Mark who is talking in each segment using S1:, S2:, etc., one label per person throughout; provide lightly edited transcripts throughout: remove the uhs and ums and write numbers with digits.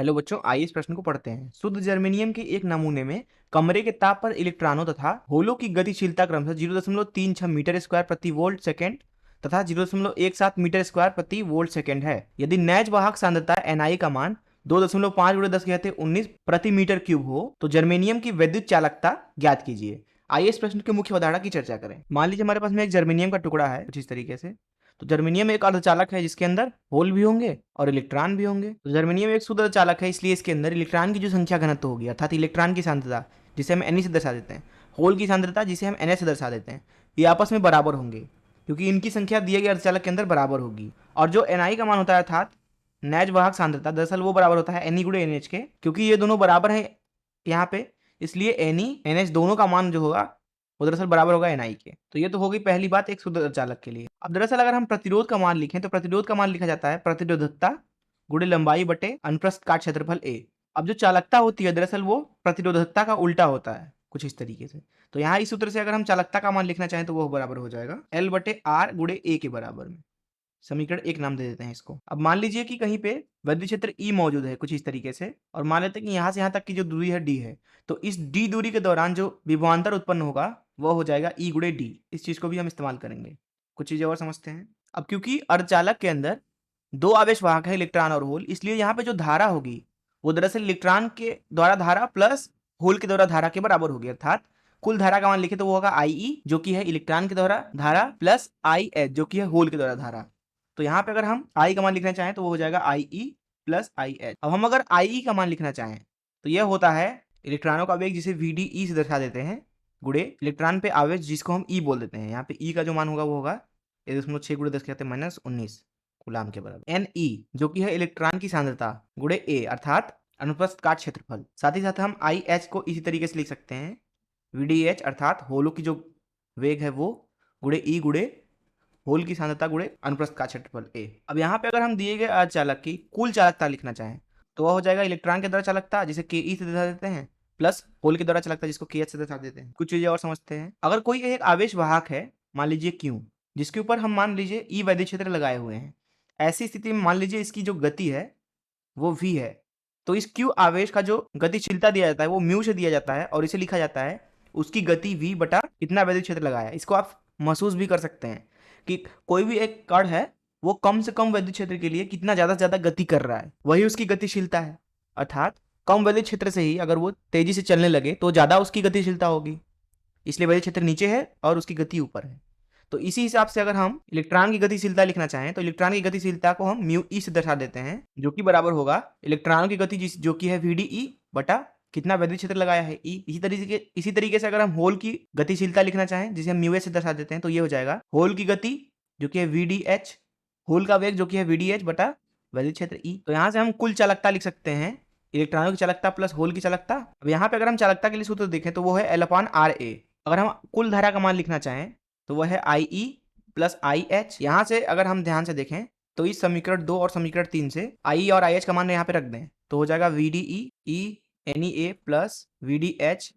S1: Hello बच्चों, आइए इस प्रश्न को पढ़ते हैं। शुद्ध जर्मेनियम के एक नमूने में कमरे के ताप पर इलेक्ट्रॉनों तथा होलों की गतिशीलता क्रमशः 0.36 मीटर स्क्वायर प्रति वोल्ट सेकेंड तथा 0.17 मीटर स्क्वायर प्रति वोल्ट सेकेंड है। यदि नैज वाहक सांद्रता Ni का मान 2.5 × 10⁻19 प्रति मीटर क्यूब हो तो जर्मेनियम की विद्युत चालकता ज्ञात कीजिए। आइए इस प्रश्न की मुख्य अवधारणा की चर्चा करें। मान लीजिए हमारे पास में एक जर्मेनियम का टुकड़ा है कुछ इस तरीके से। तो जर्मेनियम एक अर्धचालक है जिसके अंदर होल भी होंगे और इलेक्ट्रॉन भी होंगे। तो जर्मेनियम एक शुद्ध अर्धचालक है, इसलिए इसके अंदर इलेक्ट्रॉन की जो संख्या घनत्व होगी अर्थात इलेक्ट्रॉन की सांद्रता जिसे हम Ne से दर्शा देते हैं, होल की सांद्रता जिसे हम Na से दर्शा देते हैं, ये आपस में बराबर होंगे क्योंकि इनकी संख्या दिए गए अर्धचालक के अंदर बराबर होगी। और जो Ni का मान होता है अर्थात नैज वाहक सांद्रता, दरअसल वो बराबर होता है Ne × NH के, क्योंकि ये दोनों बराबर हैं यहाँ पे, इसलिए Ne NH दोनों का मान जो होगा वो दरअसल बराबर होगा Ni के। तो ये तो हो गई पहली बात एक शुद्ध अर्धचालक के लिए। अब दरअसल अगर हम प्रतिरोध का मान लिखें तो प्रतिरोध का मान लिखा जाता है प्रतिरोधकता गुणे लंबाई बटे अनुप्रस्थ काट क्षेत्रफल A। अब जो चालकता होती है दरअसल वो प्रतिरोधकता का उल्टा होता है कुछ इस तरीके से। तो यहाँ इस सूत्र से अगर हम चालकता का मान लिखना चाहें तो वो बराबर हो जाएगा L/R × A के बराबर में। समीकरण एक नाम दे देते हैं इसको। अब मान लीजिए कि कहीं पे विद्युत क्षेत्र E मौजूद है कुछ इस तरीके से, और मान लेते हैं कि यहाँ से यहाँ तक की जो दूरी है D है। तो इस D दूरी के दौरान जो विभवांतर उत्पन्न होगा वो हो जाएगा E × D। इस चीज को भी हम इस्तेमाल करेंगे। कुछ चीजें और समझते हैं। अब क्योंकि अर्धचालक के अंदर दो आवेश वाहक है इलेक्ट्रॉन और होल, इसलिए यहाँ पे जो धारा होगी वो दरअसल इलेक्ट्रॉन के द्वारा धारा प्लस होल के द्वारा धारा के बराबर होगी। अर्थात कुल धारा का मान लिखे तो वो होगा IE जो कि है इलेक्ट्रॉन के द्वारा धारा प्लस IH जो कि है होल के द्वारा धारा। तो यहाँ पे अगर हम I का मान लिखना चाहें तो वो हो जाएगा IE + IH। अब हम अगर IE का मान लिखना चाहें तो यह होता है इलेक्ट्रॉनों का वेग जिसे VDE से दर्शा देते हैं गुणे इलेक्ट्रॉन पे आवेश जिसको हम E बोल देते हैं। यहाँ पे E का जो मान होगा वो होगा 1.6 × 10⁻−19 कूलाम के बराबर। Ne जो कि है इलेक्ट्रॉन की सांद्रता गुणे A अर्थात अनुप्रस्थ काट क्षेत्रफल। साथ ही साथ हम IH को इसी तरीके से लिख सकते हैं VDH अर्थात होलों की जो वेग है वो गुणे E गुणे होल की सांद्रता गुणे अनुप्रस्थ काट क्षेत्रफल A। अब यहाँ पे अगर हम दिए गए अर्धचालक की कुल चालकता लिखना चाहें तो वह हो जाएगा इलेक्ट्रॉन के द्वारा चालकता जिसे Ke से दर्शा देते हैं प्लस होल के द्वारा चालकता जिसको KH से दर्शा देते हैं। कुछ चीजें और समझते हैं। अगर कोई एक आवेश वाहक है मान लीजिए Q, जिसके ऊपर हम मान लीजिए E वैद्युत क्षेत्र लगाए हुए हैं, ऐसी स्थिति में मान लीजिए इसकी जो गति है वो V है। तो इस Q आवेश का जो गतिशीलता दिया जाता है वो म्यू से दिया जाता है और इसे लिखा जाता है उसकी गति V बटा कितना वैद्युत क्षेत्र लगाया है। इसको आप महसूस भी कर सकते हैं कि कोई भी एक कण है वो कम से कम वैद्युत क्षेत्र के लिए कितना ज्यादा से ज्यादा गति कर रहा है, वही उसकी गतिशीलता है। अर्थात कम वैद्युत क्षेत्र से ही अगर वो तेजी से चलने लगे तो ज्यादा उसकी गतिशीलता होगी, इसलिए वैद्युत क्षेत्र नीचे है और उसकी गति ऊपर है। तो इसी हिसाब से अगर हम इलेक्ट्रॉन की गतिशीलता लिखना चाहें तो इलेक्ट्रॉन की गतिशीलता को हम μe से दर्शा देते हैं जो कि बराबर होगा इलेक्ट्रॉनों की गति जो कि है VDE बटा कितना वैद्युत क्षेत्र लगाया है E। इसी तरीके से अगर हम होल की गतिशीलता लिखना चाहें जिसे हम μh से दर्शा देते हैं तो ये हो जाएगा होल की गति जो कि है VDH, होल का वेग जो कि है VDH बटा वैद्युत क्षेत्र E। तो यहाँ से हम कुल चालकता लिख सकते हैं इलेक्ट्रॉनों की चालकता प्लस होल की चालकता। अब यहाँ पे अगर हम चालकता के लिए सूत्र देखें तो वो है L/RA। अगर हम कुल धारा का मान लिखना चाहें तो वह है IE + IH। यहाँ से अगर हम ध्यान से देखें तो इस समीकरण 2 और समीकरण 3 से IE और IH का मान यहाँ पे रख दें तो हो जाएगा VDE NEA + VDH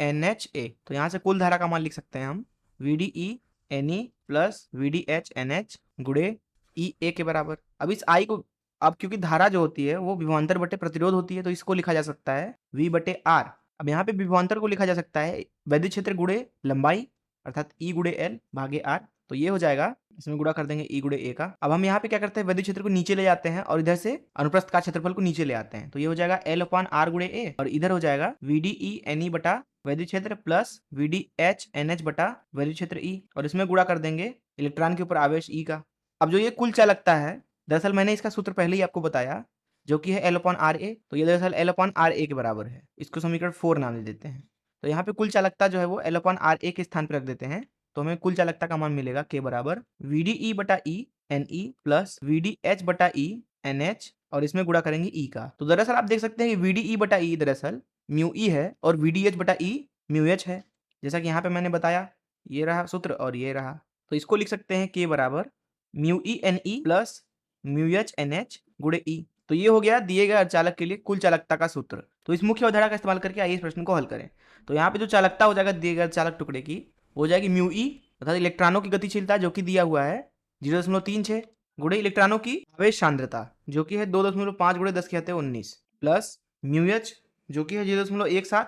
S1: NHA। तो यहाँ से कुल धारा का मान लिख सकते हैं हम VDE Ne + VDH NH गुणे EA के बराबर। अब इस I को, अब क्योंकि धारा जो होती है वो विभवांतर बटे प्रतिरोध होती है तो इसको लिखा जा सकता है V/R। अब यहाँ पे विभवांतर को लिखा जा सकता है वैद्युत क्षेत्र गुणे लंबाई अर्थात E × L भागे R। तो ये हो जाएगा, इसमें गुणा कर देंगे E × A का। अब हम यहाँ पे क्या करते हैं वैद्युत क्षेत्र को नीचे ले जाते हैं और इधर से अनुप्रस्थ काट क्षेत्रफल को नीचे ले आते हैं। तो ये हो जाएगा L/R × A और इधर हो जाएगा VDE Ne बटा वैद्युत क्षेत्र प्लस VDH NH बटा वैद्युत क्षेत्र E और इसमें गुणा कर देंगे इलेक्ट्रॉन के ऊपर आवेश E का। अब जो ये कुल चालकता है दरअसल मैंने इसका सूत्र पहले ही आपको बताया जो कि है L/RA। तो ये दरअसल L/RA के बराबर है। इसको समीकरण 4 नाम दे देते हैं। तो यहाँ पे कुल चालकता जो है वो L/RA के स्थान पर रख देते हैं तो हमें कुल चालकता का मान मिलेगा K बराबर VDE बटा E Ne प्लस VDH बटा E NH और इसमें गुणा करेंगे E का। तो दरअसल आप देख सकते हैं कि VDE बटा E दरअसल μe है और VDH बटा E μh है, जैसा कि यहाँ पे मैंने बताया। ये रहा सूत्र और ये रहा, तो इसको लिख सकते हैं K बराबर μe Ne plus μh NH गुणे E। तो ये हो गया दिए गए अर्धचालक के लिए कुल चालकता का सूत्र। तो इस मुख्य अवधारणा का इस्तेमाल करके आइए इस प्रश्न को हल करें। तो यहाँ पे जो चालकता हो जाएगा दिए गए अर्धचालक टुकड़े की हो जाएगी μe अर्थात इलेक्ट्रॉनों की गतिशीलता जो कि दिया हुआ है 0.36 गुणे इलेक्ट्रॉनों की आवेश सांद्रता जो कि है 2.5 × 10⁻19। प्लस म्यू एच जो कि है 0.17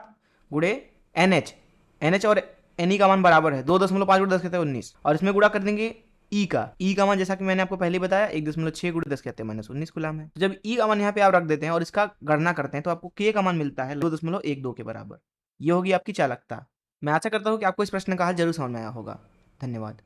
S1: गुड़े एन एच और एन ई का मान बराबर है 2.5 गुड़े 10 कहते हैं 19, और इसमें गुड़ा कर देंगे ई का मान, जैसा कि मैंने आपको पहले बताया 1.6 गुड़े 10 कहते हैं -19 कूलम है। तो जब ई का मान यहाँ पे आप रख देते हैं और इसका गणना करते हैं तो आपको के का मान मिलता है 2.12 के बराबर। ये होगी आपकी चालकता। मैं आशा करता हूँ कि आपको इस प्रश्न का हल जरूर समझ में आया होगा। धन्यवाद।